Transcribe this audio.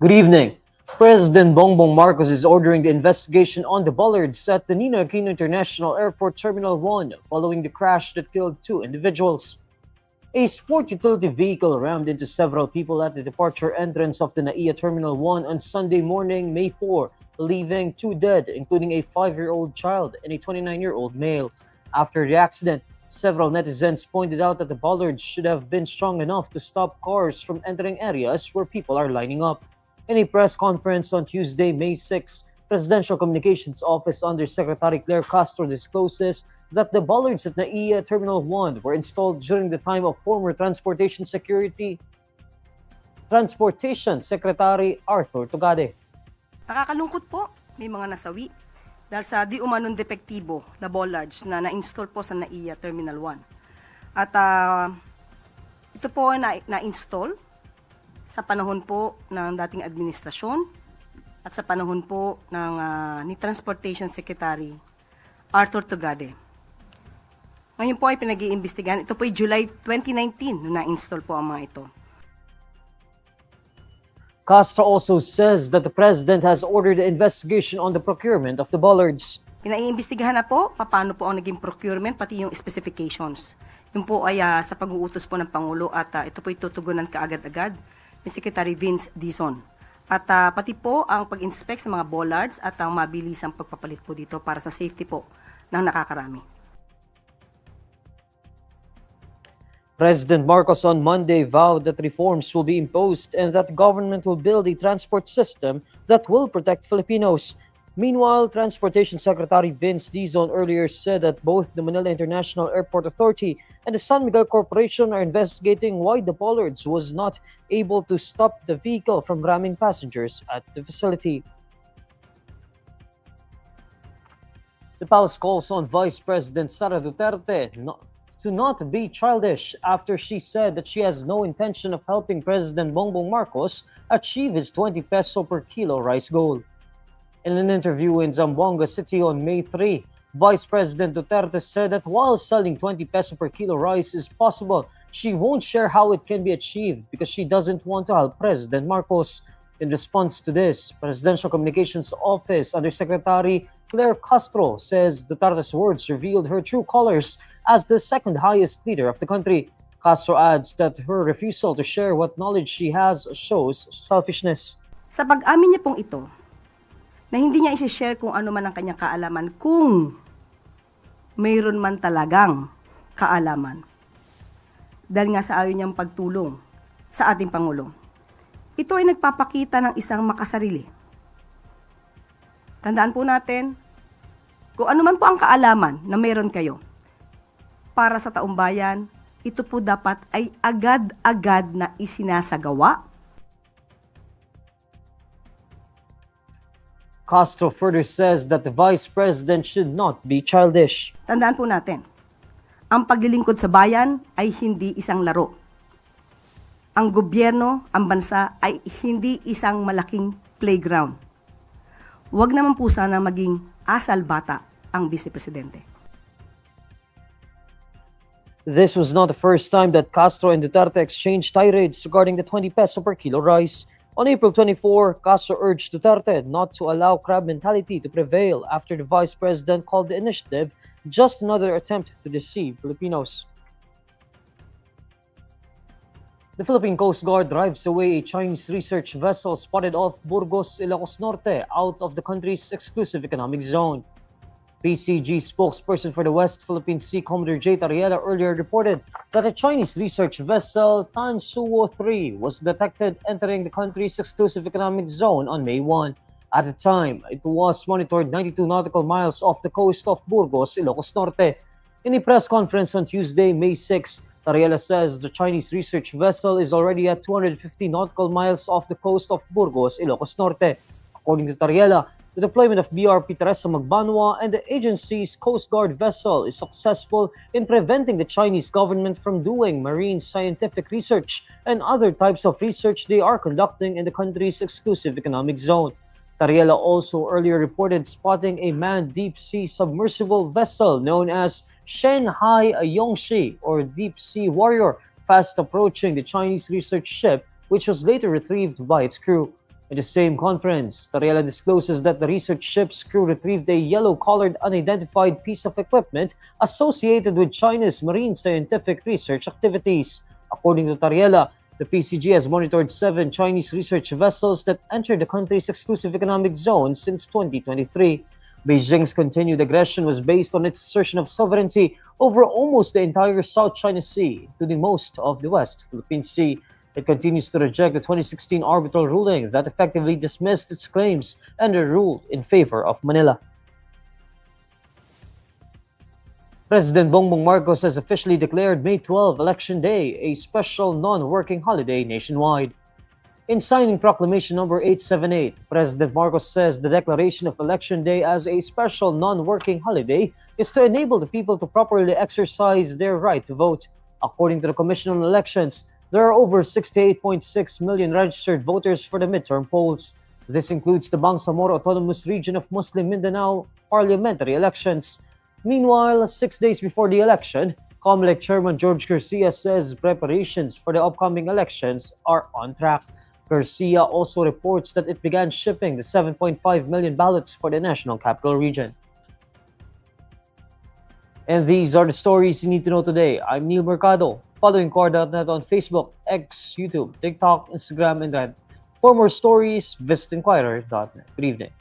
Good evening. President Bongbong Marcos is ordering the investigation on the bollards at the Ninoy Aquino International Airport Terminal 1 following the crash that killed two individuals. A sport utility vehicle rammed into several people at the departure entrance of the NAIA Terminal 1 on Sunday morning, May 4, leaving two dead, including a 5-year-old child and a 29-year-old male. After the accident, several netizens pointed out that the bollards should have been strong enough to stop cars from entering areas where people are lining up. In a press conference on Tuesday, May 6, Presidential Communications Office Undersecretary Claire Castro discloses that the bollards at NAIA Terminal 1 were installed during the time of former Transportation Secretary Arthur Tugade. Nakakalungkot po, may mga nasawi dahil sa di umanong depektibo na bollards na na-install po sa NAIA Terminal 1. At ito po ay na-install sa panahon po ng dating administrasyon at sa panahon po ng ni Transportation Secretary Arthur Tugade. Ngayon po ay pinag-iimbestigahan. Ito po ay July 2019 nung na-install po ang mga ito. Castro also says that the president has ordered an investigation on the procurement of the bollards. Pinaiimbestigahan na po paano po ang naging procurement pati yung specifications. Yung po ay sa pag-uutos po ng Pangulo at ito po ay tutugunan kaagad-agad ni Secretary Vince Dizon. At pati po ang pag-inspect sa mga bollards at ang mabilisang pagpapalit po dito para sa safety po ng nakakarami. President Marcos on Monday vowed that reforms will be imposed and that the government will build a transport system that will protect Filipinos. Meanwhile, Transportation Secretary Vince Dizon earlier said that both the Manila International Airport Authority and the San Miguel Corporation are investigating why the bollards was not able to stop the vehicle from ramming passengers at the facility. The palace calls on Vice President Sara Duterte to not be childish after she said that she has no intention of helping President Bongbong Marcos achieve his 20 peso per kilo rice goal. In an interview in Zamboanga City on May 3, Vice President Duterte said that while selling 20 peso per kilo rice is possible, she won't share how it can be achieved because she doesn't want to help President Marcos. In response to this, Presidential Communications Office Undersecretary Claire Castro says Duterte's words revealed her true colors as the second highest leader of the country. Castro adds that her refusal to share what knowledge she has shows selfishness. Sa pag-amin niya pong ito, na hindi niya isi-share kung ano man ang kanyang kaalaman kung mayroon man talagang kaalaman. Dahil nga sa ayaw niyang pagtulong sa ating Pangulo. Ito ay nagpapakita ng isang makasarili. Tandaan po natin, kung ano man po ang kaalaman na mayroon kayo, para sa taong bayan, ito po dapat ay agad-agad na isinasagawa. Castro further says that the Vice President should not be childish. Tandaan po natin, ang paglilingkod sa bayan ay hindi isang laro. Ang gobyerno, ang bansa ay hindi isang malaking playground. Huwag naman po sana maging asal bata ang Vice Presidente. This was not the first time that Castro and Duterte exchanged tirades regarding the 20 peso per kilo rice. On April 24, Castro urged Duterte not to allow crab mentality to prevail after the Vice President called the initiative just another attempt to deceive Filipinos. The Philippine Coast Guard drives away a Chinese research vessel spotted off Burgos, Ilocos Norte out of the country's exclusive economic zone. PCG spokesperson for the West Philippine Sea, Commodore J. Tariela, earlier reported that a Chinese research vessel, Tansuo 3, was detected entering the country's exclusive economic zone on May 1. At the time, it was monitored 92 nautical miles off the coast of Burgos, Ilocos Norte. In a press conference on Tuesday, May 6, Tariela says the Chinese research vessel is already at 250 nautical miles off the coast of Burgos, Ilocos Norte. According to Tariela, the deployment of BRP Teresa Magbanwa and the agency's Coast Guard vessel is successful in preventing the Chinese government from doing marine scientific research and other types of research they are conducting in the country's exclusive economic zone. Tariela also earlier reported spotting a manned deep-sea submersible vessel known as Shanghai Yongshi, or Deep Sea Warrior, fast approaching the Chinese research ship, which was later retrieved by its crew. In the same conference, Tariela discloses that the research ship's crew retrieved a yellow-colored unidentified piece of equipment associated with China's marine scientific research activities. According to Tariela, the PCG has monitored 7 Chinese research vessels that entered the country's exclusive economic zone since 2023. Beijing's continued aggression was based on its assertion of sovereignty over almost the entire South China Sea, including most of the West Philippine Sea. It continues to reject the 2016 arbitral ruling that effectively dismissed its claims and ruled in favor of Manila. President Bongbong Marcos has officially declared May 12, Election Day, a special non-working holiday nationwide. In signing Proclamation Number 878, President Marcos says the declaration of Election Day as a special non-working holiday is to enable the people to properly exercise their right to vote. According to the Commission on Elections, there are over 68.6 million registered voters for the midterm polls. This includes the Bangsamoro Autonomous Region of Muslim Mindanao parliamentary elections. Meanwhile, 6 days before the election, COMELEC Chairman George Garcia says preparations for the upcoming elections are on track. Garcia also reports that it began shipping the 7.5 million ballots for the National Capital Region. And these are the stories you need to know today. I'm Neil Mercado. Follow INQUIRER.net on Facebook, X, YouTube, TikTok, Instagram, and Reddit. For more stories, visit INQUIRER.net. Good evening.